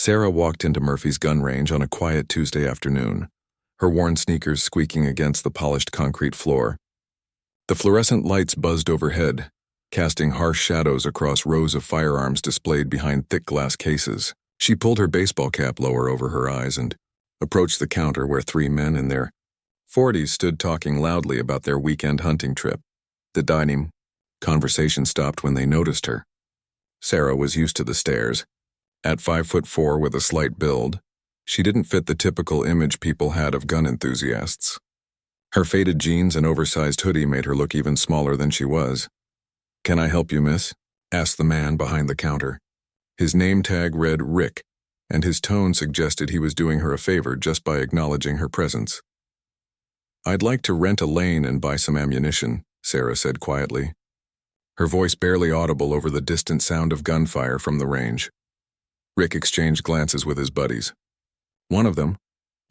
Sarah walked into Murphy's gun range on a quiet Tuesday afternoon, her worn sneakers squeaking against the polished concrete floor. The fluorescent lights buzzed overhead, casting harsh shadows across rows of firearms displayed behind thick glass cases. She pulled her baseball cap lower over her eyes and approached the counter where three men in their 40s stood talking loudly about their weekend hunting trip. The dining conversation stopped when they noticed her. Sarah was used to the stares. At 5'4" with a slight build, she didn't fit the typical image people had of gun enthusiasts. Her faded jeans and oversized hoodie made her look even smaller than she was. "Can I help you, miss?" asked the man behind the counter. His name tag read Rick, and his tone suggested he was doing her a favor just by acknowledging her presence. "I'd like to rent a lane and buy some ammunition," Sarah said quietly, her voice barely audible over the distant sound of gunfire from the range. Rick exchanged glances with his buddies. One of them,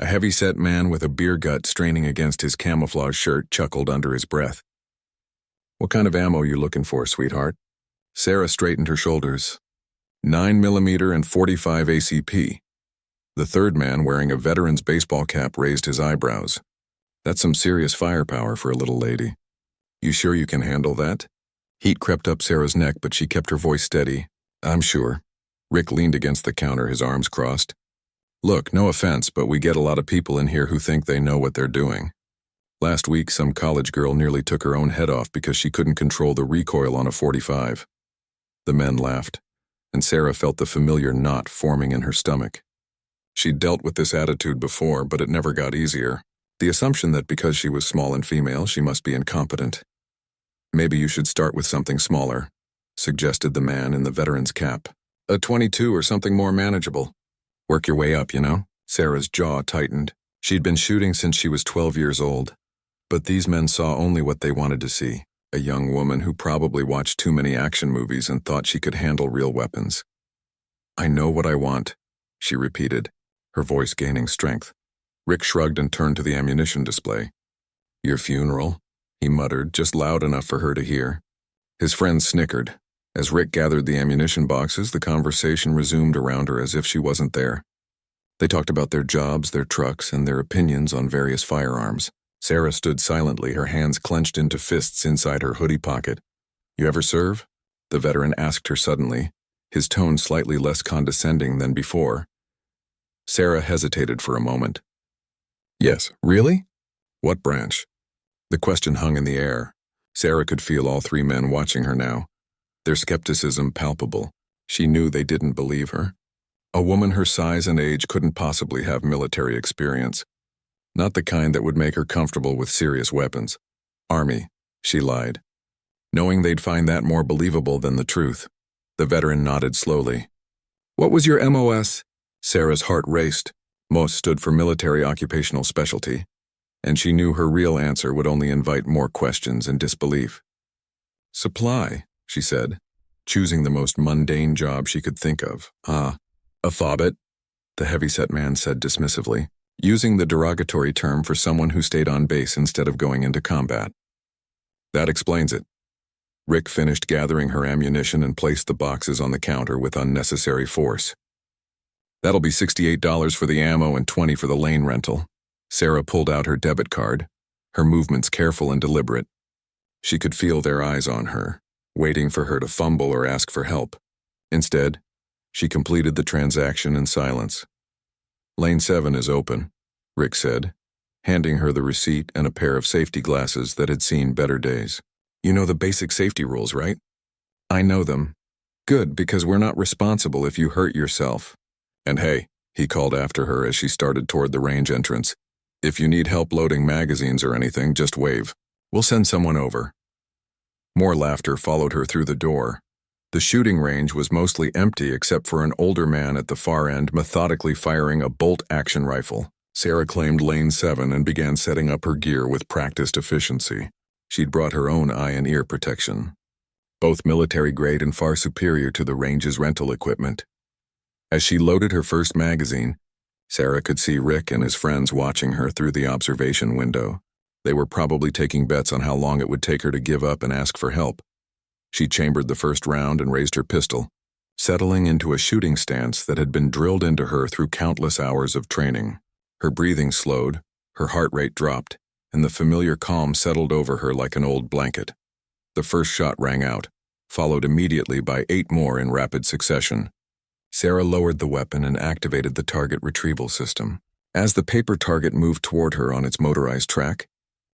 a heavy-set man with a beer gut straining against his camouflage shirt, chuckled under his breath. "What kind of ammo you looking for, sweetheart?" Sarah straightened her shoulders. 9mm and .45 ACP. The third man, wearing a veteran's baseball cap, raised his eyebrows. "That's some serious firepower for a little lady. You sure you can handle that?" Heat crept up Sarah's neck, but she kept her voice steady. "I'm sure." Rick leaned against the counter, his arms crossed. "Look, no offense, but we get a lot of people in here who think they know what they're doing. Last week, some college girl nearly took her own head off because she couldn't control the recoil on a .45. The men laughed, and Sarah felt the familiar knot forming in her stomach. She'd dealt with this attitude before, but it never got easier. The assumption that because she was small and female, she must be incompetent. "Maybe you should start with something smaller," suggested the man in the veteran's cap. "A .22 or something more manageable. Work your way up, you know?" Sarah's jaw tightened. She'd been shooting since she was 12 years old. But these men saw only what they wanted to see, a young woman who probably watched too many action movies and thought she could handle real weapons. "I know what I want," she repeated, her voice gaining strength. Rick shrugged and turned to the ammunition display. "Your funeral?" he muttered, just loud enough for her to hear. His friends snickered. As Rick gathered the ammunition boxes, the conversation resumed around her as if she wasn't there. They talked about their jobs, their trucks, and their opinions on various firearms. Sarah stood silently, her hands clenched into fists inside her hoodie pocket. "You ever serve?" the veteran asked her suddenly, his tone slightly less condescending than before. Sarah hesitated for a moment. "Yes, really? What branch?" The question hung in the air. Sarah could feel all three men watching her now, their skepticism palpable. She knew they didn't believe her. A woman her size and age couldn't possibly have military experience. Not the kind that would make her comfortable with serious weapons. "Army," she lied, knowing they'd find that more believable than the truth. The veteran nodded slowly. "What was your MOS?" Sarah's heart raced. MOS stood for Military Occupational Specialty, and she knew her real answer would only invite more questions and disbelief. "Supply," she said, choosing the most mundane job she could think of. "A fobbit," the heavy-set man said dismissively, using the derogatory term for someone who stayed on base instead of going into combat. "That explains it." Rick finished gathering her ammunition and placed the boxes on the counter with unnecessary force. "That'll be $68 for the ammo and $20 for the lane rental." Sarah pulled out her debit card, her movements careful and deliberate. She could feel their eyes on her, waiting for her to fumble or ask for help. Instead, she completed the transaction in silence. "Lane 7 is open," Rick said, handing her the receipt and a pair of safety glasses that had seen better days. "You know the basic safety rules, right?" "I know them." "Good, because we're not responsible if you hurt yourself." "And hey," he called after her as she started toward the range entrance, "if you need help loading magazines or anything, just wave. We'll send someone over." More laughter followed her through the door. The shooting range was mostly empty except for an older man at the far end methodically firing a bolt-action rifle. Sarah claimed Lane 7 and began setting up her gear with practiced efficiency. She'd brought her own eye and ear protection, both military-grade and far superior to the range's rental equipment. As she loaded her first magazine, Sarah could see Rick and his friends watching her through the observation window. They were probably taking bets on how long it would take her to give up and ask for help. She chambered the first round and raised her pistol, settling into a shooting stance that had been drilled into her through countless hours of training. Her breathing slowed, her heart rate dropped, and the familiar calm settled over her like an old blanket. The first shot rang out, followed immediately by 8 more in rapid succession. Sarah lowered the weapon and activated the target retrieval system. As the paper target moved toward her on its motorized track,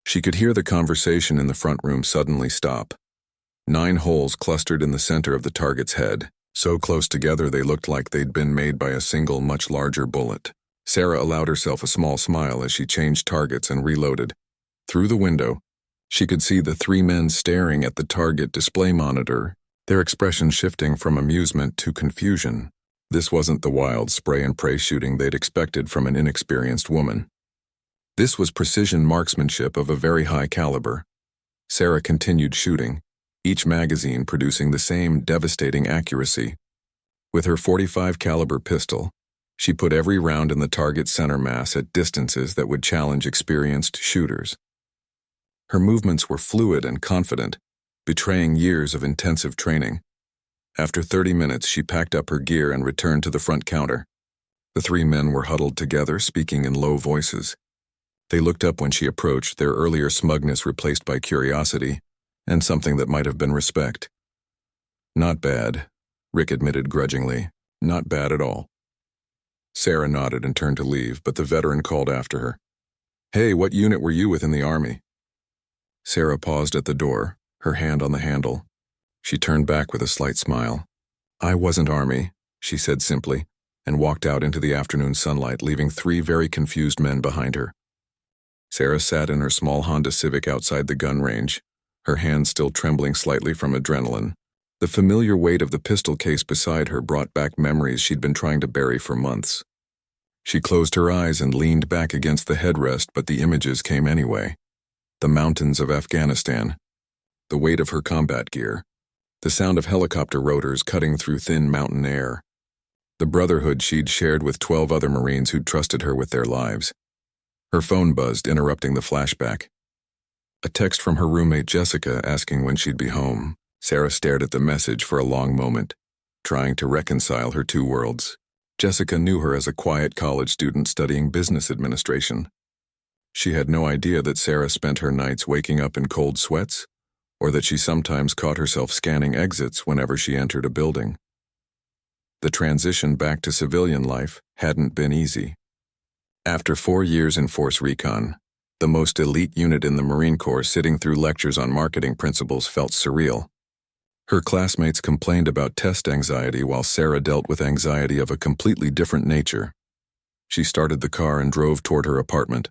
she could hear the conversation in the front room suddenly stop. 9 holes clustered in the center of the target's head, so close together they looked like they'd been made by a single, much larger bullet. Sarah allowed herself a small smile as she changed targets and reloaded. Through the window, she could see the 3 men staring at the target display monitor, their expression shifting from amusement to confusion. This wasn't the wild spray-and-pray shooting they'd expected from an inexperienced woman. This was precision marksmanship of a very high caliber. Sarah continued shooting, each magazine producing the same devastating accuracy. With her .45 caliber pistol, she put every round in the target's center mass at distances that would challenge experienced shooters. Her movements were fluid and confident, betraying years of intensive training. After 30 minutes, she packed up her gear and returned to the front counter. The 3 men were huddled together, speaking in low voices. They looked up when she approached, their earlier smugness replaced by curiosity, and something that might have been respect. "Not bad," Rick admitted grudgingly. "Not bad at all." Sarah nodded and turned to leave, but the veteran called after her. "Hey, what unit were you with in the Army?" Sarah paused at the door, her hand on the handle. She turned back with a slight smile. "I wasn't Army," she said simply, and walked out into the afternoon sunlight, leaving 3 very confused men behind her. Sarah sat in her small Honda Civic outside the gun range, her hands still trembling slightly from adrenaline. The familiar weight of the pistol case beside her brought back memories she'd been trying to bury for months. She closed her eyes and leaned back against the headrest, but the images came anyway. The mountains of Afghanistan, the weight of her combat gear, the sound of helicopter rotors cutting through thin mountain air, the brotherhood she'd shared with 12 other Marines who'd trusted her with their lives. Her phone buzzed, interrupting the flashback. A text from her roommate Jessica asking when she'd be home. Sarah stared at the message for a long moment, trying to reconcile her 2 worlds. Jessica knew her as a quiet college student studying business administration. She had no idea that Sarah spent her nights waking up in cold sweats, or that she sometimes caught herself scanning exits whenever she entered a building. The transition back to civilian life hadn't been easy. After 4 years in Force Recon, the most elite unit in the Marine Corps, sitting through lectures on marketing principles felt surreal. Her classmates complained about test anxiety while Sarah dealt with anxiety of a completely different nature. She started the car and drove toward her apartment,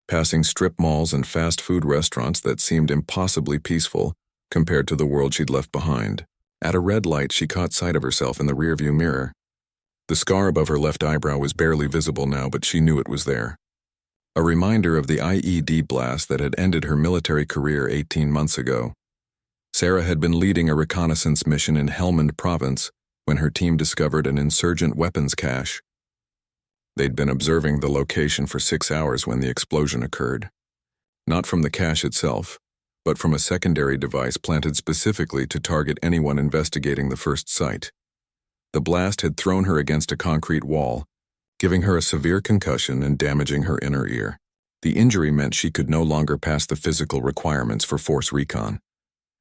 passing strip malls and fast food restaurants that seemed impossibly peaceful compared to the world she'd left behind. At a red light, she caught sight of herself in the rearview mirror. The scar above her left eyebrow was barely visible now, but she knew it was there. A reminder of the IED blast that had ended her military career 18 months ago. Sarah had been leading a reconnaissance mission in Helmand Province when her team discovered an insurgent weapons cache. They'd been observing the location for 6 hours when the explosion occurred. Not from the cache itself, but from a secondary device planted specifically to target anyone investigating the first site. The blast had thrown her against a concrete wall, giving her a severe concussion and damaging her inner ear. The injury meant she could no longer pass the physical requirements for Force Recon.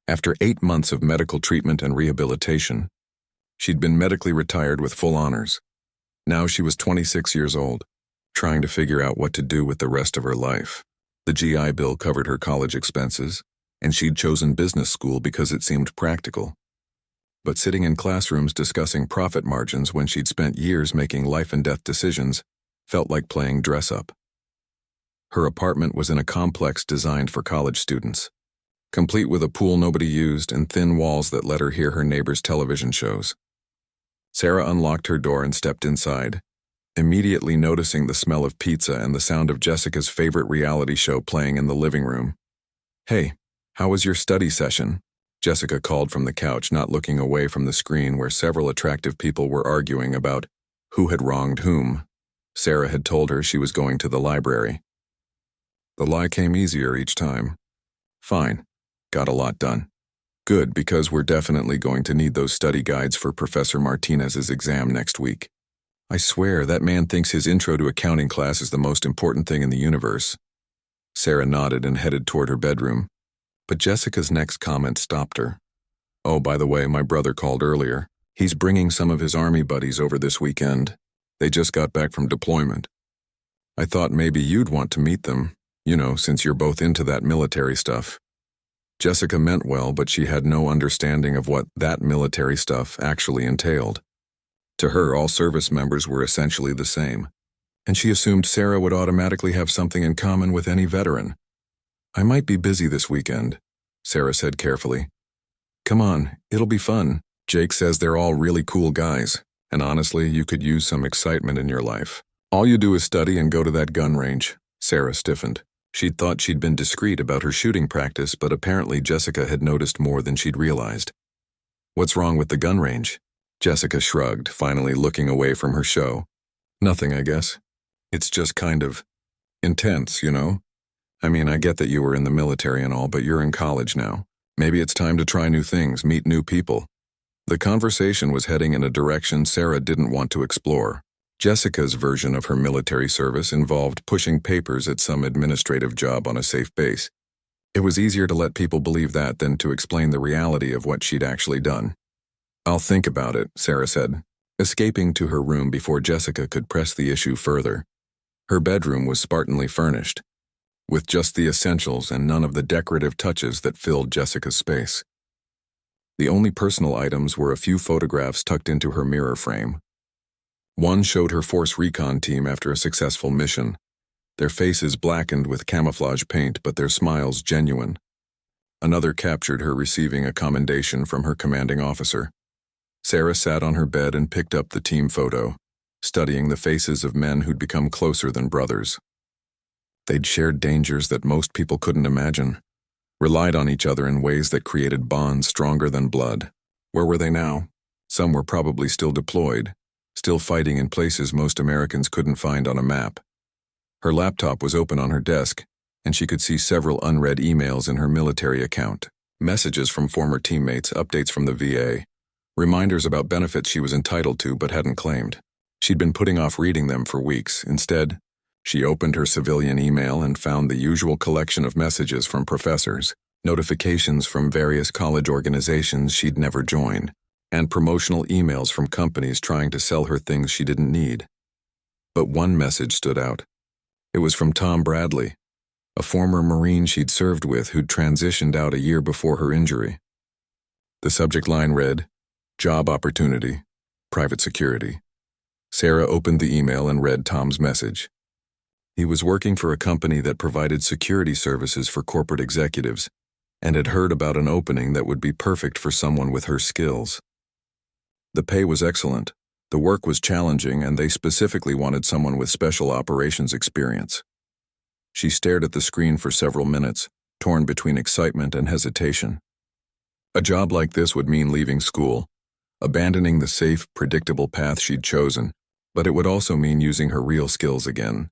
After 8 months of medical treatment and rehabilitation, she'd been medically retired with full honors. Now she was 26 years old, trying to figure out what to do with the rest of her life. The GI Bill covered her college expenses, and she'd chosen business school because it seemed practical. But sitting in classrooms discussing profit margins when she'd spent years making life-and-death decisions felt like playing dress-up. Her apartment was in a complex designed for college students, complete with a pool nobody used and thin walls that let her hear her neighbors' television shows. Sarah unlocked her door and stepped inside, immediately noticing the smell of pizza and the sound of Jessica's favorite reality show playing in the living room. "Hey, how was your study session?" Jessica called from the couch, not looking away from the screen where several attractive people were arguing about who had wronged whom. Sarah had told her she was going to the library. The lie came easier each time. "Fine. Got a lot done." Good, because we're definitely going to need those study guides for Professor Martinez's exam next week. I swear, that man thinks his intro to accounting class is the most important thing in the universe. Sarah nodded and headed toward her bedroom. But Jessica's next comment stopped her. Oh, by the way, my brother called earlier. He's bringing some of his army buddies over this weekend. They just got back from deployment. I thought maybe you'd want to meet them, since you're both into that military stuff. Jessica meant well, but she had no understanding of what that military stuff actually entailed. To her, all service members were essentially the same, and she assumed Sarah would automatically have something in common with any veteran. I might be busy this weekend, Sarah said carefully. Come on, it'll be fun. Jake says they're all really cool guys, and honestly, you could use some excitement in your life. All you do is study and go to that gun range. Sarah stiffened. She'd thought she'd been discreet about her shooting practice, but apparently Jessica had noticed more than she'd realized. What's wrong with the gun range? Jessica shrugged, finally looking away from her show. Nothing, I guess. It's just kind of intense, I mean, I get that you were in the military and all, but you're in college now. Maybe it's time to try new things, meet new people. The conversation was heading in a direction Sarah didn't want to explore. Jessica's version of her military service involved pushing papers at some administrative job on a safe base. It was easier to let people believe that than to explain the reality of what she'd actually done. I'll think about it, Sarah said, escaping to her room before Jessica could press the issue further. Her bedroom was spartanly furnished, with just the essentials and none of the decorative touches that filled Jessica's space. The only personal items were a few photographs tucked into her mirror frame. One showed her Force Recon team after a successful mission, their faces blackened with camouflage paint but their smiles genuine. Another captured her receiving a commendation from her commanding officer. Sarah sat on her bed and picked up the team photo, studying the faces of men who'd become closer than brothers. They'd shared dangers that most people couldn't imagine, relied on each other in ways that created bonds stronger than blood. Where were they now? Some were probably still deployed, still fighting in places most Americans couldn't find on a map. Her laptop was open on her desk, and she could see several unread emails in her military account. Messages from former teammates, updates from the VA, reminders about benefits she was entitled to but hadn't claimed. She'd been putting off reading them for weeks. Instead, she opened her civilian email and found the usual collection of messages from professors, notifications from various college organizations she'd never joined, and promotional emails from companies trying to sell her things she didn't need. But one message stood out. It was from Tom Bradley, a former Marine she'd served with who'd transitioned out a year before her injury. The subject line read, "Job opportunity, private security." Sarah opened the email and read Tom's message. He was working for a company that provided security services for corporate executives and had heard about an opening that would be perfect for someone with her skills. The pay was excellent, the work was challenging, and they specifically wanted someone with special operations experience. She stared at the screen for several minutes, torn between excitement and hesitation. A job like this would mean leaving school, abandoning the safe, predictable path she'd chosen, but it would also mean using her real skills again,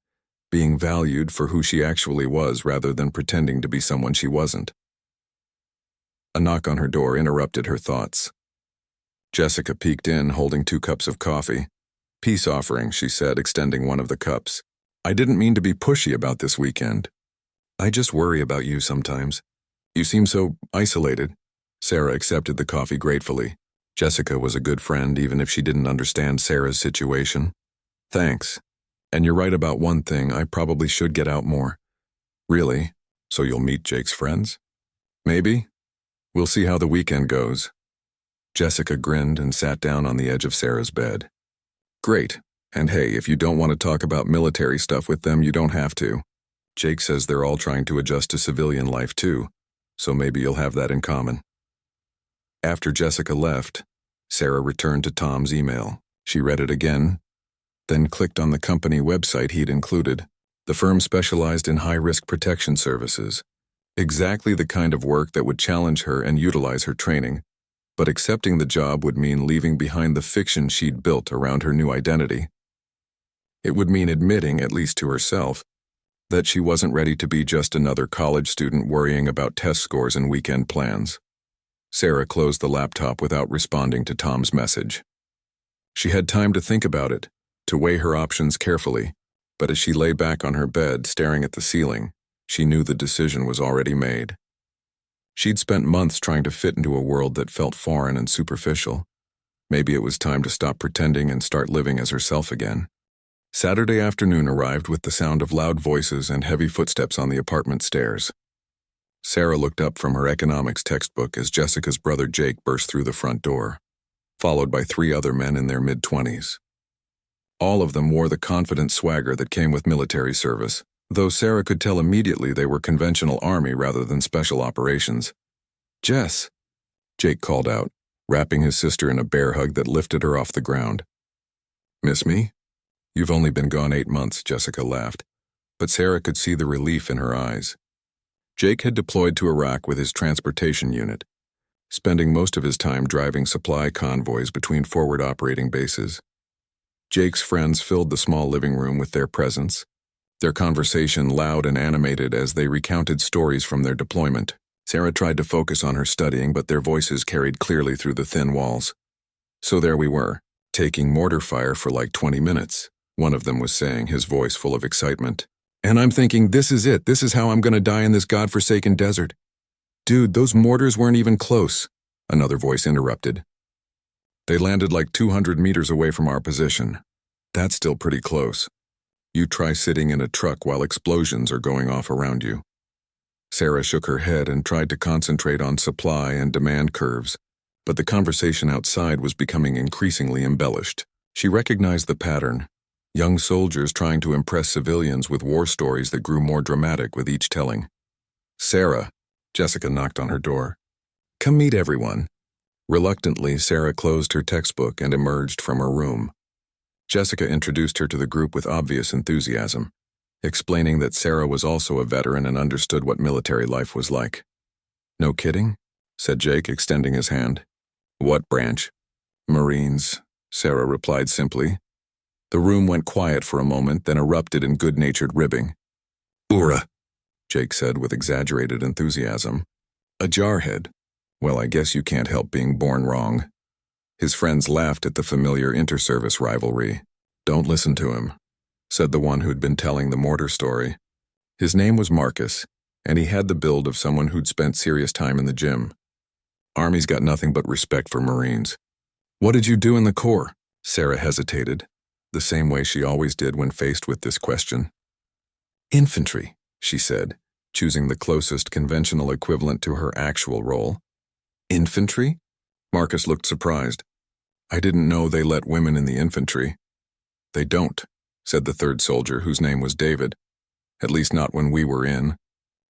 being valued for who she actually was rather than pretending to be someone she wasn't. A knock on her door interrupted her thoughts. Jessica peeked in, holding 2 cups of coffee. "Peace offering," she said, extending one of the cups. "I didn't mean to be pushy about this weekend. I just worry about you sometimes. You seem so isolated." Sarah accepted the coffee gratefully. Jessica was a good friend even if she didn't understand Sarah's situation. "Thanks. And you're right about one thing, I probably should get out more." "Really? So you'll meet Jake's friends?" "Maybe. We'll see how the weekend goes." Jessica grinned and sat down on the edge of Sarah's bed. "Great. And hey, if you don't want to talk about military stuff with them, you don't have to. Jake says they're all trying to adjust to civilian life too, so maybe you'll have that in common." After Jessica left, Sarah returned to Tom's email. She read it again, then clicked on the company website he'd included. The firm specialized in high-risk protection services. Exactly the kind of work that would challenge her and utilize her training. But accepting the job would mean leaving behind the fiction she'd built around her new identity. It would mean admitting, at least to herself, that she wasn't ready to be just another college student worrying about test scores and weekend plans. Sarah closed the laptop without responding to Tom's message. She had time to think about it, to weigh her options carefully, but as she lay back on her bed staring at the ceiling, she knew the decision was already made. She'd spent months trying to fit into a world that felt foreign and superficial. Maybe it was time to stop pretending and start living as herself again. Saturday afternoon arrived with the sound of loud voices and heavy footsteps on the apartment stairs. Sarah looked up from her economics textbook as Jessica's brother Jake burst through the front door, followed by 3 other men in their mid-20s. All of them wore the confident swagger that came with military service, though Sarah could tell immediately they were conventional army rather than special operations. "Jess," Jake called out, wrapping his sister in a bear hug that lifted her off the ground. "Miss me? You've only been gone 8 months," Jessica laughed, but Sarah could see the relief in her eyes. Jake had deployed to Iraq with his transportation unit, spending most of his time driving supply convoys between forward operating bases. Jake's friends filled the small living room with their presence, their conversation loud and animated as they recounted stories from their deployment. Sarah tried to focus on her studying, but their voices carried clearly through the thin walls. "So there we were, taking mortar fire for like 20 minutes, one of them was saying, his voice full of excitement. "And I'm thinking, this is it, this is how I'm gonna die in this godforsaken desert." "Dude, those mortars weren't even close," another voice interrupted. "They landed like 200 meters away from our position. That's still pretty close. You try sitting in a truck while explosions are going off around you." Sarah shook her head and tried to concentrate on supply and demand curves, but the conversation outside was becoming increasingly embellished. She recognized the pattern. Young soldiers trying to impress civilians with war stories that grew more dramatic with each telling. "Sarah," Jessica knocked on her door. "Come meet everyone." Reluctantly, Sarah closed her textbook and emerged from her room. Jessica introduced her to the group with obvious enthusiasm, explaining that Sarah was also a veteran and understood what military life was like. "No kidding?" said Jake, extending his hand. "What branch?" "Marines," Sarah replied simply. The room went quiet for a moment, then erupted in good-natured ribbing. "Oorah," Jake said with exaggerated enthusiasm. "A jarhead. Well, I guess you can't help being born wrong." His friends laughed at the familiar inter-service rivalry. "Don't listen to him," said the one who'd been telling the mortar story. His name was Marcus, and he had the build of someone who'd spent serious time in the gym. Army's got nothing but respect for Marines. "What did you do in the Corps?" Sarah hesitated, the same way she always did when faced with this question. "Infantry," she said, choosing the closest conventional equivalent to her actual role. "Infantry?" Marcus looked surprised. "I didn't know they let women in the infantry." "They don't," said the third soldier, whose name was David. "At least not when we were in.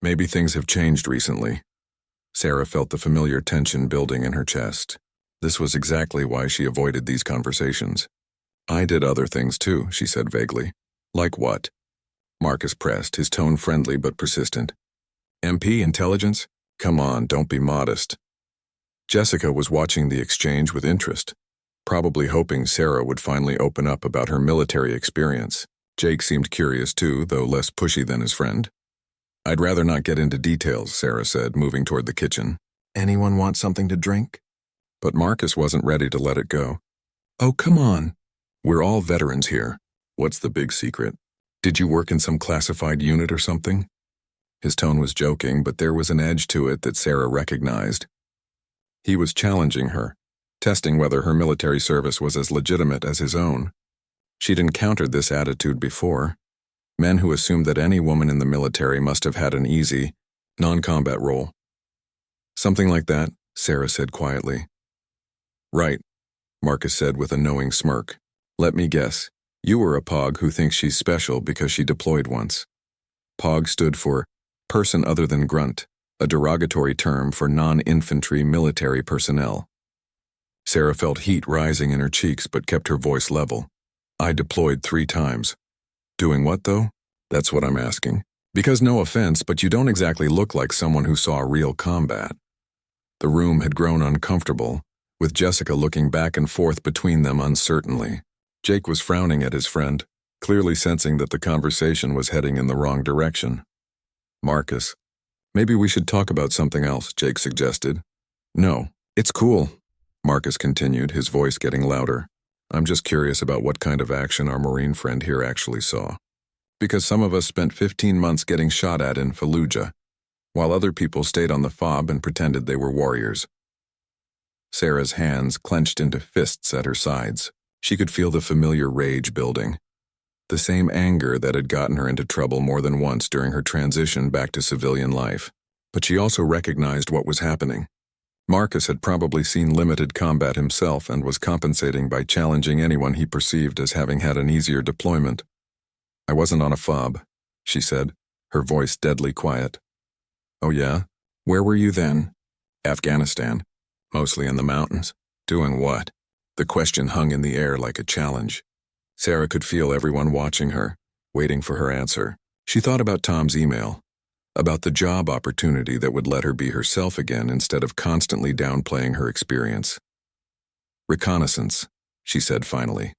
Maybe things have changed recently." Sarah felt the familiar tension building in her chest. This was exactly why she avoided these conversations. "I did other things too," she said vaguely. "Like what?" Marcus pressed, his tone friendly but persistent. "MP intelligence? Come on, don't be modest." Jessica was watching the exchange with interest, probably hoping Sarah would finally open up about her military experience. Jake seemed curious too, though less pushy than his friend. "I'd rather not get into details," Sarah said, moving toward the kitchen. "Anyone want something to drink?" But Marcus wasn't ready to let it go. "Oh, come on. We're all veterans here. What's the big secret? Did you work in some classified unit or something?" His tone was joking, but there was an edge to it that Sarah recognized. He was challenging her, testing whether her military service was as legitimate as his own. She'd encountered this attitude before. Men who assumed that any woman in the military must have had an easy, non-combat role. "Something like that," Sarah said quietly. "Right," Marcus said with a knowing smirk. "Let me guess. You were a POG who thinks she's special because she deployed once." POG stood for Person Other Than Grunt, a derogatory term for non-infantry military personnel. Sarah felt heat rising in her cheeks but kept her voice level. "I deployed 3 times. Doing what, though? That's what I'm asking. Because no offense, but you don't exactly look like someone who saw real combat." The room had grown uncomfortable, with Jessica looking back and forth between them uncertainly. Jake was frowning at his friend, clearly sensing that the conversation was heading in the wrong direction. "Marcus, maybe we should talk about something else," Jake suggested. No, it's cool, Marcus continued, his voice getting louder. I'm just curious about what kind of action our Marine friend here actually saw. Because some of us spent 15 months getting shot at in Fallujah, while other people stayed on the fob and pretended they were warriors. Sarah's hands clenched into fists at her sides. She could feel the familiar rage building, the same anger that had gotten her into trouble more than once during her transition back to civilian life. But she also recognized what was happening. Marcus had probably seen limited combat himself and was compensating by challenging anyone he perceived as having had an easier deployment. I wasn't on a fob, she said, her voice deadly quiet. Oh yeah? Where were you then? Afghanistan. Mostly in the mountains. Doing what? The question hung in the air like a challenge. Sarah could feel everyone watching her, waiting for her answer. She thought about Tom's email, about the job opportunity that would let her be herself again instead of constantly downplaying her experience. Reconnaissance, she said finally.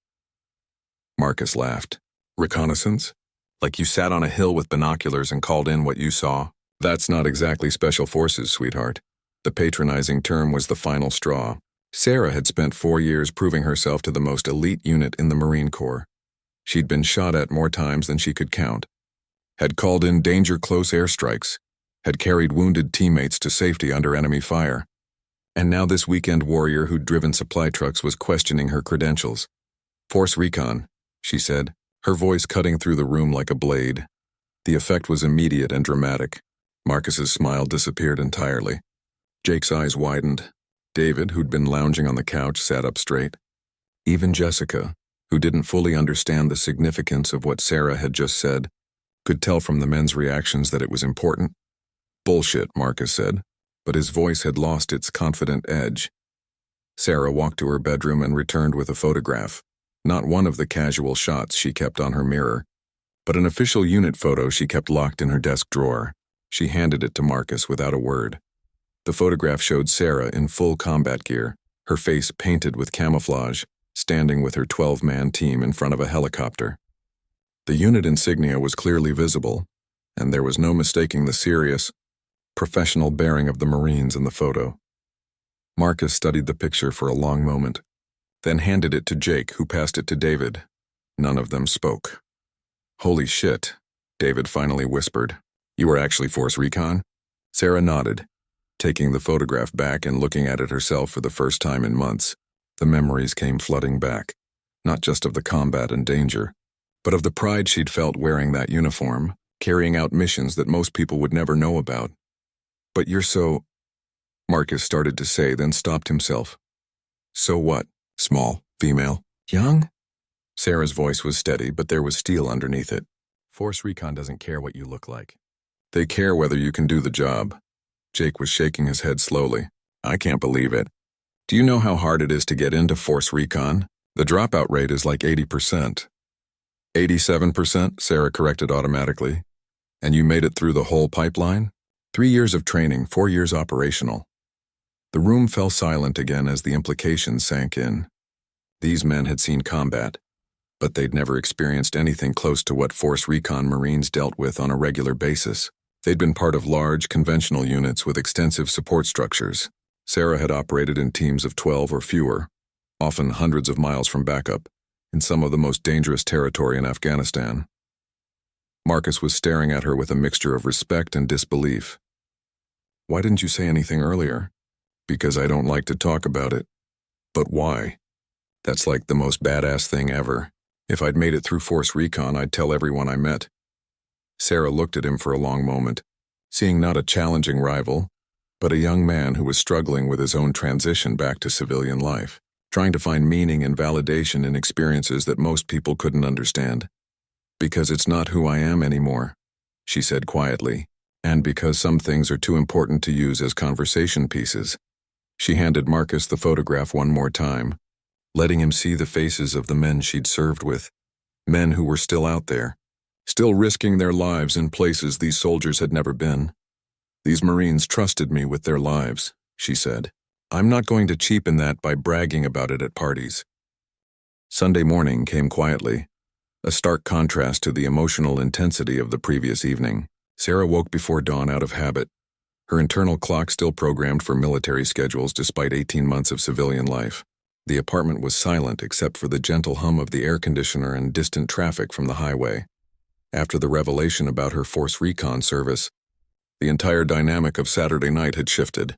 Marcus laughed. Reconnaissance? Like you sat on a hill with binoculars and called in what you saw? That's not exactly special forces, sweetheart. The patronizing term was the final straw. Sarah had spent 4 years proving herself to the most elite unit in the Marine Corps. She'd been shot at more times than she could count, had called in danger-close airstrikes, had carried wounded teammates to safety under enemy fire. And now this weekend warrior who'd driven supply trucks was questioning her credentials. Force Recon, she said, her voice cutting through the room like a blade. The effect was immediate and dramatic. Marcus's smile disappeared entirely. Jake's eyes widened. David, who'd been lounging on the couch, sat up straight. Even Jessica, who didn't fully understand the significance of what Sarah had just said, could tell from the men's reactions that it was important. Bullshit, Marcus said, but his voice had lost its confident edge. Sarah walked to her bedroom and returned with a photograph. Not one of the casual shots she kept on her mirror, but an official unit photo she kept locked in her desk drawer. She handed it to Marcus without a word. The photograph showed Sarah in full combat gear, her face painted with camouflage, standing with her 12-man team in front of a helicopter. The unit insignia was clearly visible, and there was no mistaking the serious, professional bearing of the Marines in the photo. Marcus studied the picture for a long moment, then handed it to Jake, who passed it to David. None of them spoke. Holy shit, David finally whispered. You were actually Force Recon? Sarah nodded, taking the photograph back and looking at it herself for the first time in months. The memories came flooding back, not just of the combat and danger, but of the pride she'd felt wearing that uniform, carrying out missions that most people would never know about. But you're so... Marcus started to say, then stopped himself. So what? Small, female, young? Sarah's voice was steady, but there was steel underneath it. Force Recon doesn't care what you look like. They care whether you can do the job. Jake was shaking his head slowly. I can't believe it. Do you know how hard it is to get into Force Recon? The dropout rate is like 80%. 87%, Sarah corrected automatically. And you made it through the whole pipeline? 3 years of training, 4 years operational. The room fell silent again as the implications sank in. These men had seen combat, but they'd never experienced anything close to what Force Recon Marines dealt with on a regular basis. They'd been part of large, conventional units with extensive support structures. Sarah had operated in teams of 12 or fewer, often hundreds of miles from backup, in some of the most dangerous territory in Afghanistan. Marcus was staring at her with a mixture of respect and disbelief. Why didn't you say anything earlier? Because I don't like to talk about it. But why? That's like the most badass thing ever. If I'd made it through Force Recon, I'd tell everyone I met. Sarah looked at him for a long moment, seeing not a challenging rival, but a young man who was struggling with his own transition back to civilian life, trying to find meaning and validation in experiences that most people couldn't understand. Because it's not who I am anymore, she said quietly, and because some things are too important to use as conversation pieces. She handed Marcus the photograph one more time, letting him see the faces of the men she'd served with, men who were still out there, still risking their lives in places these soldiers had never been. These Marines trusted me with their lives, she said. I'm not going to cheapen that by bragging about it at parties. Sunday morning came quietly, a stark contrast to the emotional intensity of the previous evening. Sarah woke before dawn out of habit, Her internal clock still programmed for military schedules despite 18 months of civilian life. The apartment was silent except for the gentle hum of the air conditioner and distant traffic from the highway. After the revelation about her force recon service, the entire dynamic of Saturday night had shifted.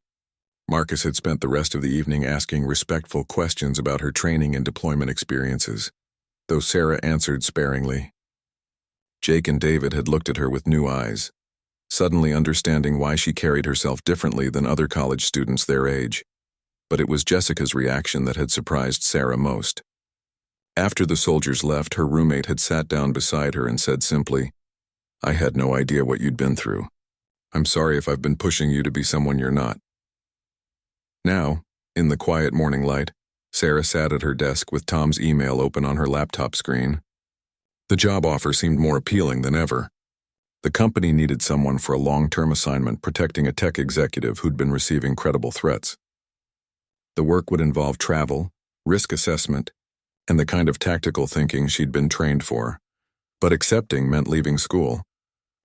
Marcus had spent the rest of the evening asking respectful questions about her training and deployment experiences, though Sarah answered sparingly. Jake and David had looked at her with new eyes, suddenly understanding why she carried herself differently than other college students their age. But it was Jessica's reaction that had surprised Sarah most. After the soldiers left, her roommate had sat down beside her and said simply, "I had no idea what you'd been through. I'm sorry if I've been pushing you to be someone you're not." Now, in the quiet morning light, Sarah sat at her desk with Tom's email open on her laptop screen. The job offer seemed more appealing than ever. The company needed someone for a long-term assignment protecting a tech executive who'd been receiving credible threats. The work would involve travel, risk assessment, and the kind of tactical thinking she'd been trained for. But accepting meant leaving school,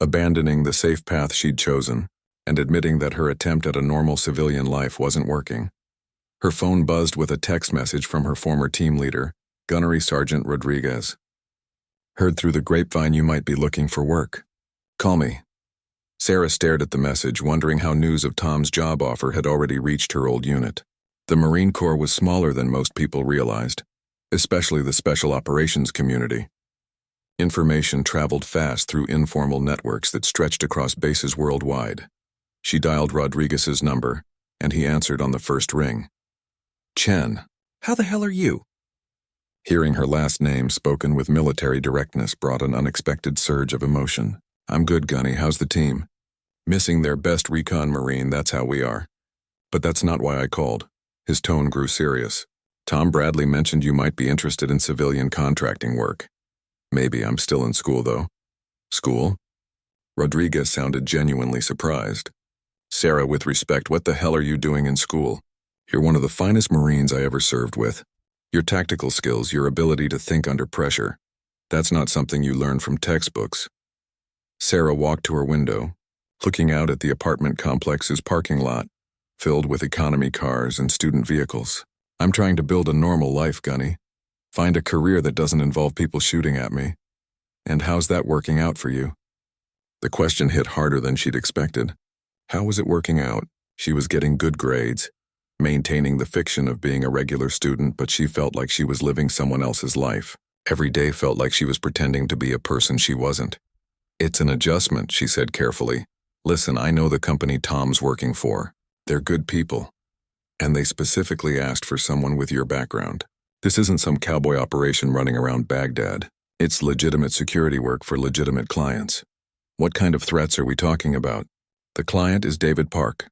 abandoning the safe path she'd chosen, and admitting that her attempt at a normal civilian life wasn't working. Her phone buzzed with a text message from her former team leader, Gunnery Sergeant Rodriguez. "Heard through the grapevine you might be looking for work. Call me." Sarah stared at the message, wondering how news of Tom's job offer had already reached her old unit. The Marine Corps was smaller than most people realized, especially the Special Operations community. Information traveled fast through informal networks that stretched across bases worldwide. She dialed Rodriguez's number, and he answered on the first ring. "Chen, how the hell are you?" Hearing her last name spoken with military directness brought an unexpected surge of emotion. "I'm good, Gunny. How's the team?" "Missing their best recon Marine, that's how we are. But that's not why I called." His tone grew serious. "Tom Bradley mentioned you might be interested in civilian contracting work. Maybe. I'm still in school, though." "School?" Rodriguez sounded genuinely surprised. "Sarah, with respect, what the hell are you doing in school? You're one of the finest Marines I ever served with. Your tactical skills, your ability to think under pressure, that's not something you learn from textbooks." Sarah walked to her window, looking out at the apartment complex's parking lot, filled with economy cars and student vehicles. "I'm trying to build a normal life, Gunny. Find a career that doesn't involve people shooting at me. And how's that working out for you?" The question hit harder than she'd expected. How was it working out? She was getting good grades, maintaining the fiction of being a regular student, but she felt like she was living someone else's life. Every day felt like she was pretending to be a person she wasn't. "It's an adjustment," she said carefully. "Listen, I know the company Tom's working for. They're good people. And they specifically asked for someone with your background. This isn't some cowboy operation running around Baghdad. It's legitimate security work for legitimate clients." "What kind of threats are we talking about?" "The client is David Park,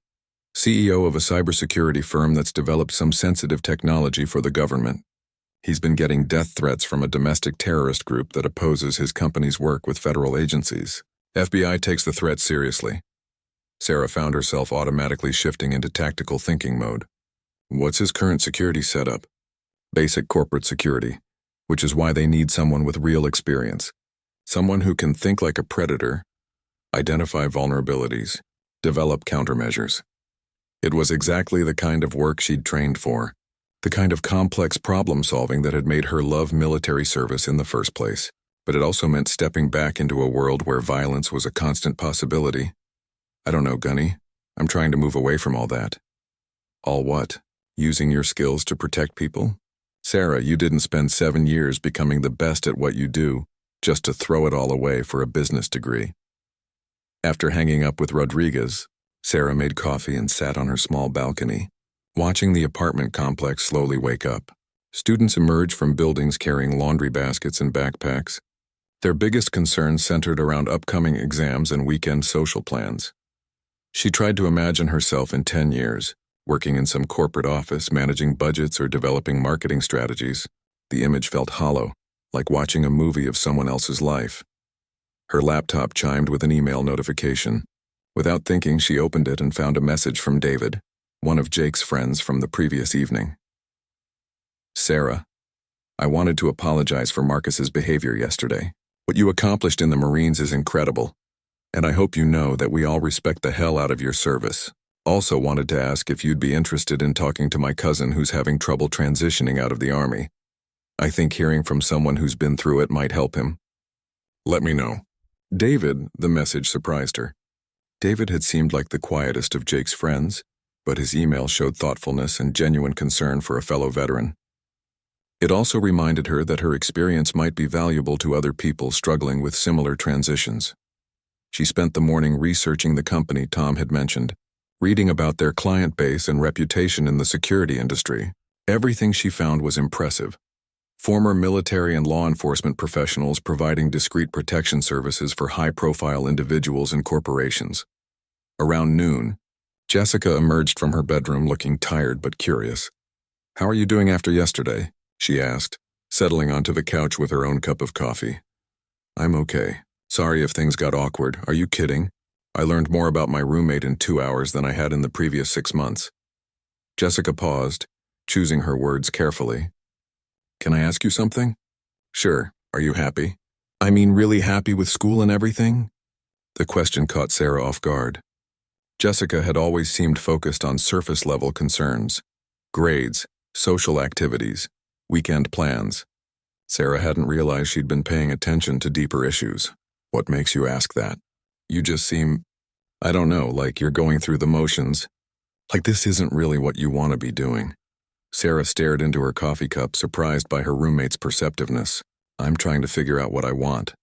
CEO of a cybersecurity firm that's developed some sensitive technology for the government. He's been getting death threats from a domestic terrorist group that opposes his company's work with federal agencies. FBI takes the threat seriously." Sarah found herself automatically shifting into tactical thinking mode. "What's his current security setup?" "Basic corporate security, which is why they need someone with real experience. Someone who can think like a predator, identify vulnerabilities, develop countermeasures." It was exactly the kind of work she'd trained for, the kind of complex problem-solving that had made her love military service in the first place. But it also meant stepping back into a world where violence was a constant possibility. "I don't know, Gunny. I'm trying to move away from all that." "All what? Using your skills to protect people?" "Sarah, you didn't spend 7 years becoming the best at what you do, just to throw it all away for a business degree." After hanging up with Rodriguez, Sarah made coffee and sat on her small balcony, watching the apartment complex slowly wake up. Students emerged from buildings carrying laundry baskets and backpacks. Their biggest concerns centered around upcoming exams and weekend social plans. She tried to imagine herself in 10 years, working in some corporate office, managing budgets or developing marketing strategies. The image felt hollow, like watching a movie of someone else's life. Her laptop chimed with an email notification. Without thinking, she opened it and found a message from David, one of Jake's friends from the previous evening. "Sarah, I wanted to apologize for Marcus's behavior yesterday. What you accomplished in the Marines is incredible, And I hope you know that we all respect the hell out of your service. Also wanted to ask if you'd be interested in talking to my cousin who's having trouble transitioning out of the army. I think hearing from someone who's been through it might help him. Let me know. David, the message surprised her. David had seemed like the quietest of Jake's friends, but his email showed thoughtfulness and genuine concern for a fellow veteran. It also reminded her that her experience might be valuable to other people struggling with similar transitions. She spent the morning researching the company Tom had mentioned, reading about their client base and reputation in the security industry. Everything she found was impressive. Former military and law enforcement professionals providing discreet protection services for high-profile individuals and corporations. Around noon, Jessica emerged from her bedroom looking tired but curious. "How are you doing after yesterday?" she asked, settling onto the couch with her own cup of coffee. "I'm okay. Sorry if things got awkward. Are you kidding? I learned more about my roommate in 2 hours than I had in the previous 6 months." Jessica paused, choosing her words carefully. "Can I ask you something?" "Sure. Are you happy?" "I mean really happy with school and everything?" The question caught Sarah off guard. Jessica had always seemed focused on surface-level concerns. Grades, social activities, weekend plans. Sarah hadn't realized she'd been paying attention to deeper issues. "What makes you ask that? You just seem, I don't know, like you're going through the motions. Like this isn't really what you want to be doing." Sarah stared into her coffee cup, surprised by her roommate's perceptiveness. "I'm trying to figure out what I want."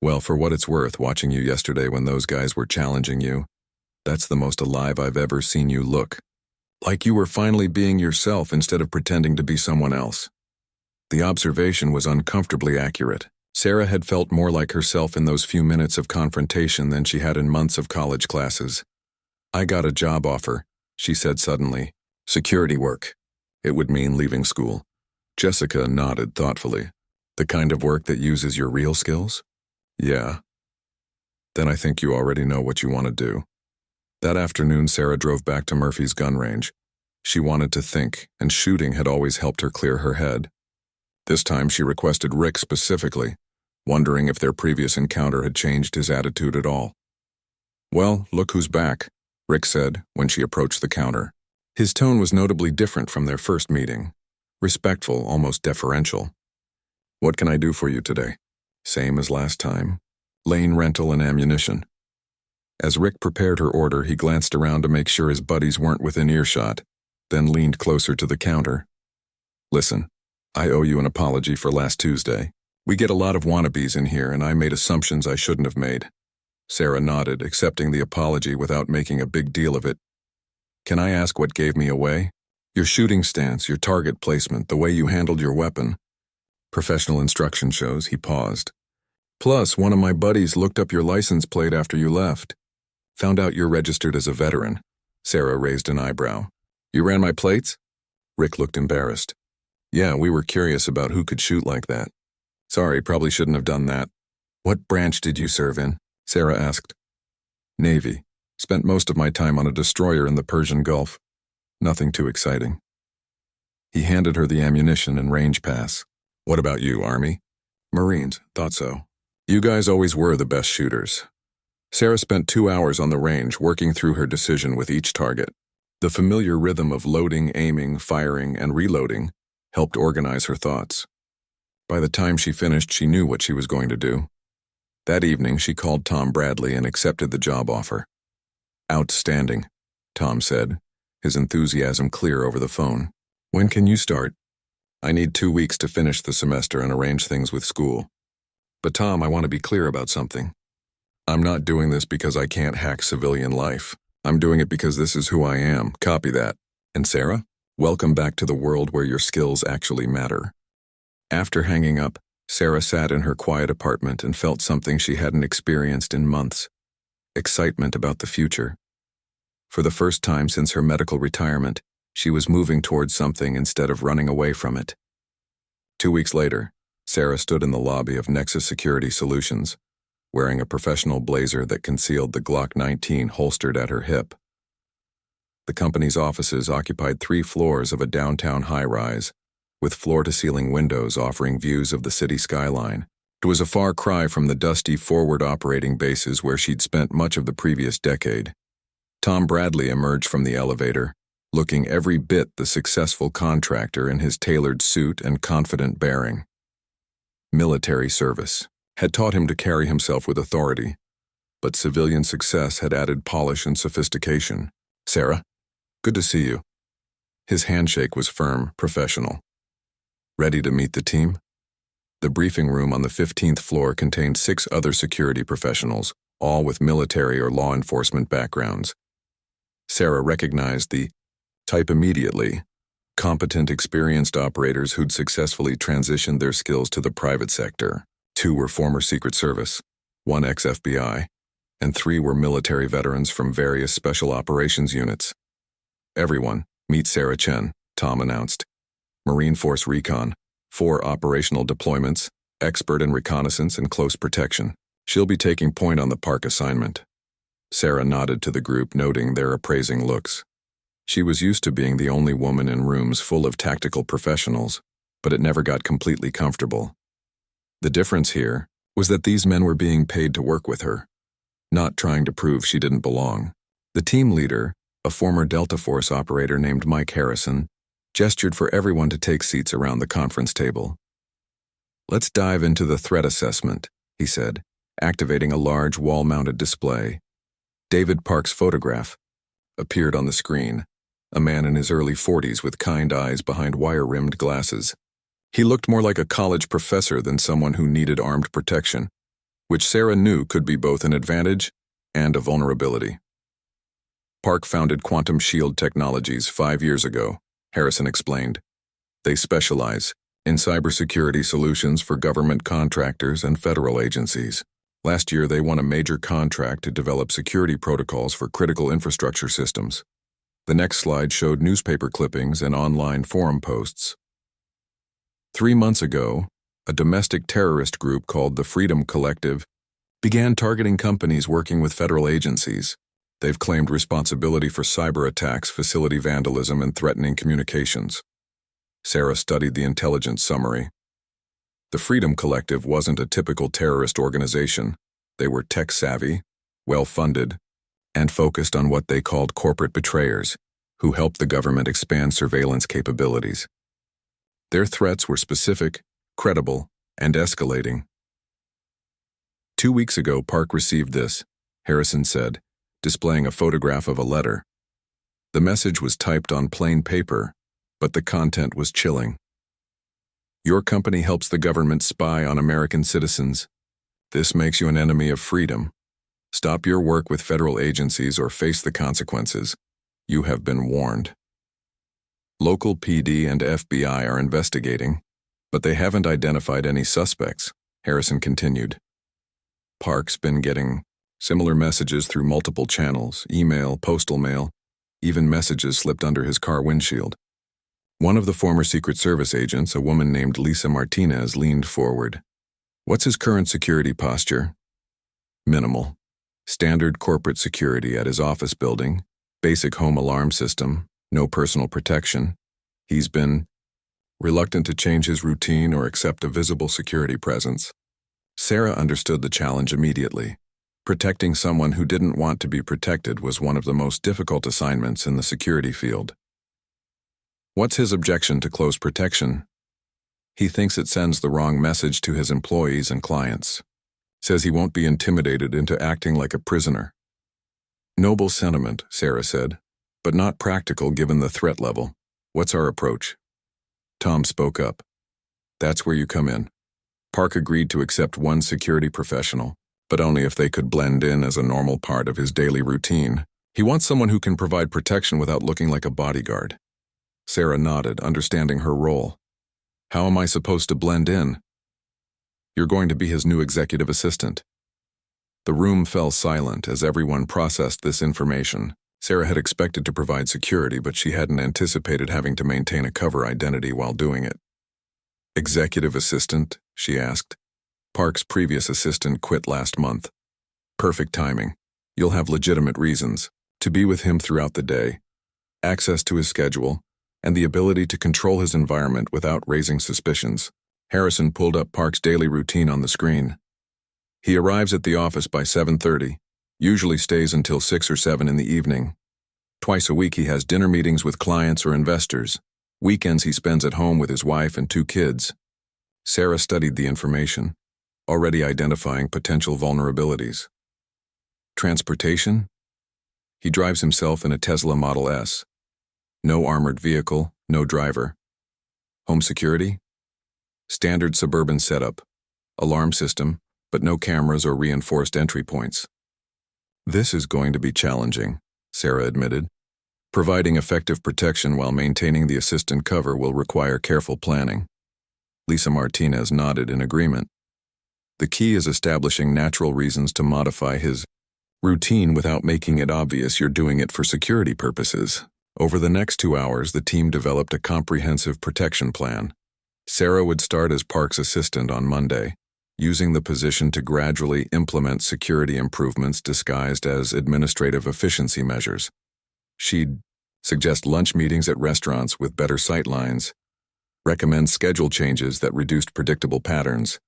"Well, for what it's worth, watching you yesterday when those guys were challenging you, that's the most alive I've ever seen you look. Like you were finally being yourself instead of pretending to be someone else." The observation was uncomfortably accurate. Sarah had felt more like herself in those few minutes of confrontation than she had in months of college classes. "I got a job offer," she said suddenly. "Security work. It would mean leaving school." Jessica nodded thoughtfully. "The kind of work that uses your real skills?" "Yeah." "Then I think you already know what you want to do." That afternoon, Sarah drove back to Murphy's gun range. She wanted to think, and shooting had always helped her clear her head. This time she requested Rick specifically, wondering if their previous encounter had changed his attitude at all. "Well, look who's back," Rick said when she approached the counter. His tone was notably different from their first meeting. Respectful, almost deferential. "What can I do for you today?" "Same as last time. Lane rental and ammunition." As Rick prepared her order, he glanced around to make sure his buddies weren't within earshot, then leaned closer to the counter. "Listen, I owe you an apology for last Tuesday. We get a lot of wannabes in here, and I made assumptions I shouldn't have made." Sarah nodded, accepting the apology without making a big deal of it. "Can I ask what gave me away?" "Your shooting stance, your target placement, the way you handled your weapon." "Professional instruction shows," he paused. "Plus, one of my buddies looked up your license plate after you left. Found out you're registered as a veteran." Sarah raised an eyebrow. "You ran my plates?" Rick looked embarrassed. "Yeah, we were curious about who could shoot like that." "Sorry, probably shouldn't have done that." "What branch did you serve in?" Sarah asked. "Navy. Spent most of my time on a destroyer in the Persian Gulf. Nothing too exciting." He handed her the ammunition and range pass. "What about you, Army?" "Marines, thought so." "You guys always were the best shooters." Sarah spent 2 hours on the range working through her decision with each target. The familiar rhythm of loading, aiming, firing, and reloading helped organize her thoughts. By the time she finished, she knew what she was going to do. That evening, she called Tom Bradley and accepted the job offer. "Outstanding," Tom said, his enthusiasm clear over the phone. "When can you start?" "I need 2 weeks to finish the semester and arrange things with school." "But Tom, I want to be clear about something. I'm not doing this because I can't hack civilian life. I'm doing it because this is who I am. Copy that. And Sarah, welcome back to the world where your skills actually matter." After hanging up, Sarah sat in her quiet apartment and felt something she hadn't experienced in months. Excitement about the future. For the first time since her medical retirement, she was moving towards something instead of running away from it. 2 weeks later, Sarah stood in the lobby of Nexus Security Solutions, wearing a professional blazer that concealed the Glock 19 holstered at her hip. The company's offices occupied 3 floors of a downtown high-rise, with floor-to-ceiling windows offering views of the city skyline. It was a far cry from the dusty forward operating bases where she'd spent much of the previous decade. Tom Bradley emerged from the elevator, looking every bit the successful contractor in his tailored suit and confident bearing. Military service had taught him to carry himself with authority, but civilian success had added polish and sophistication. "Sarah, good to see you." His handshake was firm, professional. "Ready to meet the team?" The briefing room on the 15th floor contained 6 other security professionals, all with military or law enforcement backgrounds. Sarah recognized the type immediately: competent, experienced operators who'd successfully transitioned their skills to the private sector. 2 were former Secret Service, 1 ex-FBI, and 3 were military veterans from various special operations units. "Everyone, meet Sarah Chen," Tom announced. Marine Force RECON, 4 operational deployments, expert in reconnaissance and close protection. She'll be taking point on the park assignment. Sarah nodded to the group, noting their appraising looks. She was used to being the only woman in rooms full of tactical professionals, but it never got completely comfortable. The difference here was that these men were being paid to work with her, not trying to prove she didn't belong. The team leader, a former Delta Force operator named Mike Harrison, gestured for everyone to take seats around the conference table. "Let's dive into the threat assessment," he said, activating a large wall-mounted display. David Park's photograph appeared on the screen, a man in his early 40s with kind eyes behind wire-rimmed glasses. He looked more like a college professor than someone who needed armed protection, which Sarah knew could be both an advantage and a vulnerability. "Park founded Quantum Shield Technologies 5 years ago," Harrison explained. "They specialize in cybersecurity solutions for government contractors and federal agencies. Last year, they won a major contract to develop security protocols for critical infrastructure systems." The next slide showed newspaper clippings and online forum posts. 3 months ago, a domestic terrorist group called the Freedom Collective began targeting companies working with federal agencies. They've claimed responsibility for cyber attacks, facility vandalism, and threatening communications. Sarah studied the intelligence summary. The Freedom Collective wasn't a typical terrorist organization. They were tech-savvy, well-funded, and focused on what they called corporate betrayers, who helped the government expand surveillance capabilities. Their threats were specific, credible, and escalating. 2 weeks ago, Park received this, Harrison said, displaying a photograph of a letter. The message was typed on plain paper, but the content was chilling. "Your company helps the government spy on American citizens. This makes you an enemy of freedom. Stop your work with federal agencies or face the consequences. You have been warned." Local PD and FBI are investigating, but they haven't identified any suspects, Harrison continued. Park's been getting similar messages through multiple channels: email, postal mail, even messages slipped under his car windshield. One of the former Secret Service agents, a woman named Lisa Martinez, leaned forward. "What's his current security posture?" "Minimal. Standard corporate security at his office building, basic home alarm system, no personal protection. He's been reluctant to change his routine or accept a visible security presence." Sarah understood the challenge immediately. Protecting someone who didn't want to be protected was one of the most difficult assignments in the security field. "What's his objection to close protection?" "He thinks it sends the wrong message to his employees and clients. Says he won't be intimidated into acting like a prisoner." "Noble sentiment," Sarah said, "but not practical given the threat level. What's our approach?" Tom spoke up. "That's where you come in." Park agreed to accept 1 security professional, but only if they could blend in as a normal part of his daily routine. He wants someone who can provide protection without looking like a bodyguard. Sarah nodded, understanding her role. "How am I supposed to blend in?" "You're going to be his new executive assistant." The room fell silent as everyone processed this information. Sarah had expected to provide security, but she hadn't anticipated having to maintain a cover identity while doing it. "Executive assistant?" she asked. "Park's previous assistant quit last month." "Perfect timing. You'll have legitimate reasons to be with him throughout the day, access to his schedule, and the ability to control his environment without raising suspicions." Harrison pulled up Park's daily routine on the screen. He arrives at the office by 7:30, usually stays until 6 or 7 in the evening. Twice a week he has dinner meetings with clients or investors. Weekends he spends at home with his wife and 2 kids. Sarah studied the information, already identifying potential vulnerabilities. Transportation? He drives himself in a Tesla Model S. No armored vehicle, no driver. Home security? Standard suburban setup. Alarm system, but no cameras or reinforced entry points. This is going to be challenging, Sarah admitted. Providing effective protection while maintaining the assistant cover will require careful planning. Lisa Martinez nodded in agreement. The key is establishing natural reasons to modify his routine without making it obvious you're doing it for security purposes. Over the next 2 hours, the team developed a comprehensive protection plan. Sarah would start as Park's assistant on Monday, using the position to gradually implement security improvements disguised as administrative efficiency measures. She'd suggest lunch meetings at restaurants with better sightlines, recommend schedule changes that reduced predictable patterns,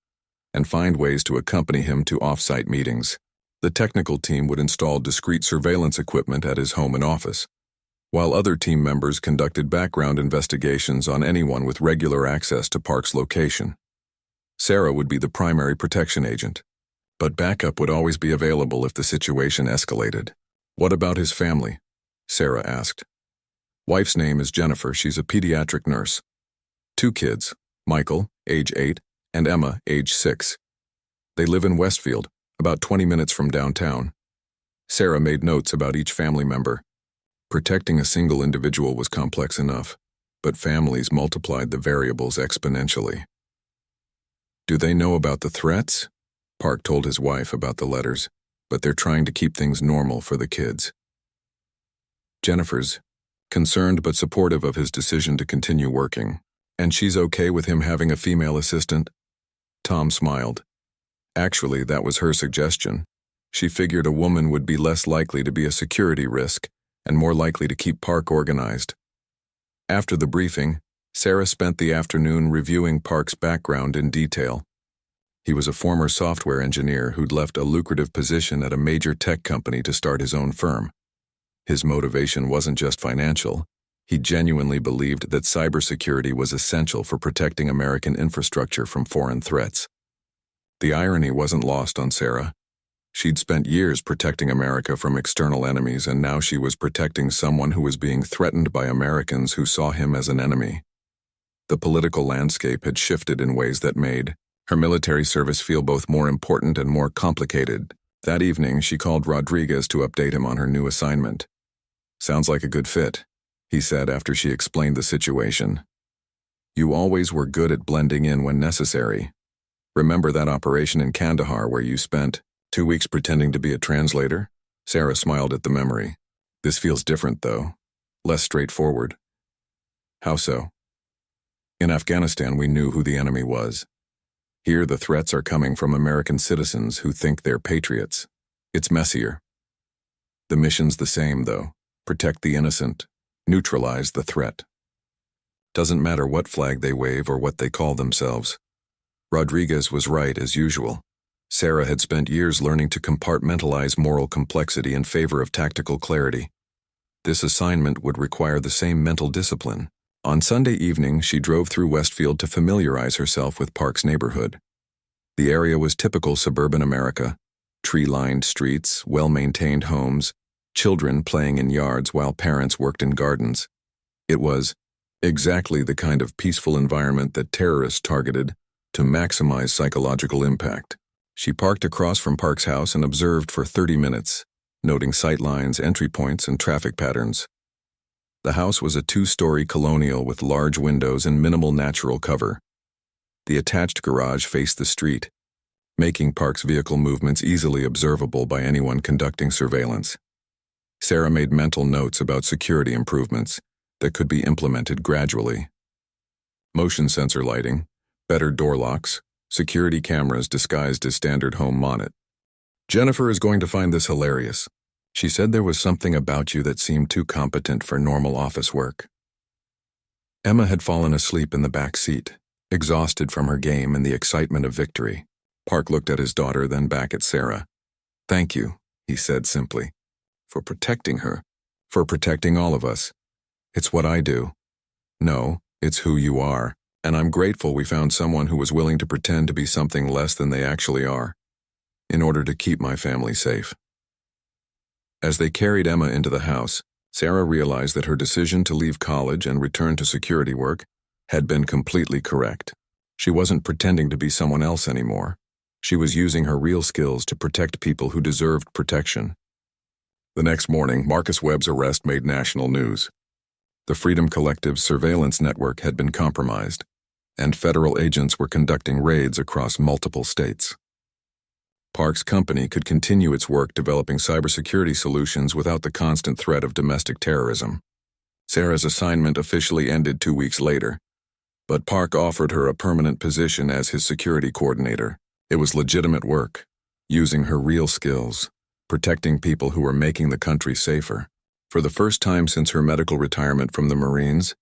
and find ways to accompany him to off-site meetings. The technical team would install discrete surveillance equipment at his home and office, while other team members conducted background investigations on anyone with regular access to Park's location. Sarah would be the primary protection agent, but backup would always be available if the situation escalated. What about his family? Sarah asked. Wife's name is Jennifer. She's a pediatric nurse. 2 kids, Michael, age 8, and Emma, age 6. They live in Westfield, about 20 minutes from downtown. Sarah made notes about each family member. Protecting a single individual was complex enough, but families multiplied the variables exponentially. Do they know about the threats? Park told his wife about the letters, but they're trying to keep things normal for the kids. Jennifer's concerned but supportive of his decision to continue working, and she's okay with him having a female assistant. Tom smiled. Actually, that was her suggestion. She figured a woman would be less likely to be a security risk and more likely to keep Park organized. After the briefing, Sarah spent the afternoon reviewing Park's background in detail. He was a former software engineer who'd left a lucrative position at a major tech company to start his own firm. His motivation wasn't just financial. He genuinely believed that cybersecurity was essential for protecting American infrastructure from foreign threats. The irony wasn't lost on Sarah. She'd spent years protecting America from external enemies, and now she was protecting someone who was being threatened by Americans who saw him as an enemy. The political landscape had shifted in ways that made her military service feel both more important and more complicated. That evening, she called Rodriguez to update him on her new assignment. Sounds like a good fit, he said after she explained the situation. You always were good at blending in when necessary. Remember that operation in Kandahar where you spent 2 weeks pretending to be a translator? Sarah smiled at the memory. This feels different, though. Less straightforward. How so? In Afghanistan, we knew who the enemy was. Here, the threats are coming from American citizens who think they're patriots. It's messier. The mission's the same, though. Protect the innocent. Neutralize the threat. Doesn't matter what flag they wave or what they call themselves. Rodriguez was right, as usual. Sarah had spent years learning to compartmentalize moral complexity in favor of tactical clarity. This assignment would require the same mental discipline. On Sunday evening, she drove through Westfield to familiarize herself with Park's neighborhood. The area was typical suburban America. Tree-lined streets, well-maintained homes, children playing in yards while parents worked in gardens. It was exactly the kind of peaceful environment that terrorists targeted to maximize psychological impact. She parked across from Park's house and observed for 30 minutes, noting sightlines, entry points, and traffic patterns. The house was a 2-story colonial with large windows and minimal natural cover. The attached garage faced the street, making Park's vehicle movements easily observable by anyone conducting surveillance. Sarah made mental notes about security improvements that could be implemented gradually. Motion sensor lighting, better door locks, security cameras disguised as standard home monitor. Jennifer is going to find this hilarious. She said there was something about you that seemed too competent for normal office work. Emma had fallen asleep in the back seat, exhausted from her game and the excitement of victory. Park looked at his daughter, then back at Sarah. "Thank you," he said simply, "for protecting her, for protecting all of us. It's what I do. No, it's who you are, and I'm grateful we found someone who was willing to pretend to be something less than they actually are, in order to keep my family safe." As they carried Emma into the house, Sarah realized that her decision to leave college and return to security work had been completely correct. She wasn't pretending to be someone else anymore. She was using her real skills to protect people who deserved protection. The next morning, Marcus Webb's arrest made national news. The Freedom Collective's surveillance network had been compromised, and federal agents were conducting raids across multiple states. Park's company could continue its work developing cybersecurity solutions without the constant threat of domestic terrorism. Sarah's assignment officially ended 2 weeks later, but Park offered her a permanent position as his security coordinator. It was legitimate work, using her real skills, protecting people who were making the country safer. For the first time since her medical retirement from the Marines,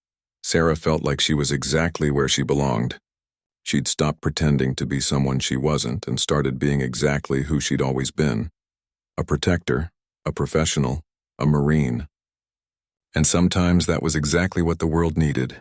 Sarah felt like she was exactly where she belonged. She'd stopped pretending to be someone she wasn't and started being exactly who she'd always been: a protector, a professional, a Marine. And sometimes that was exactly what the world needed.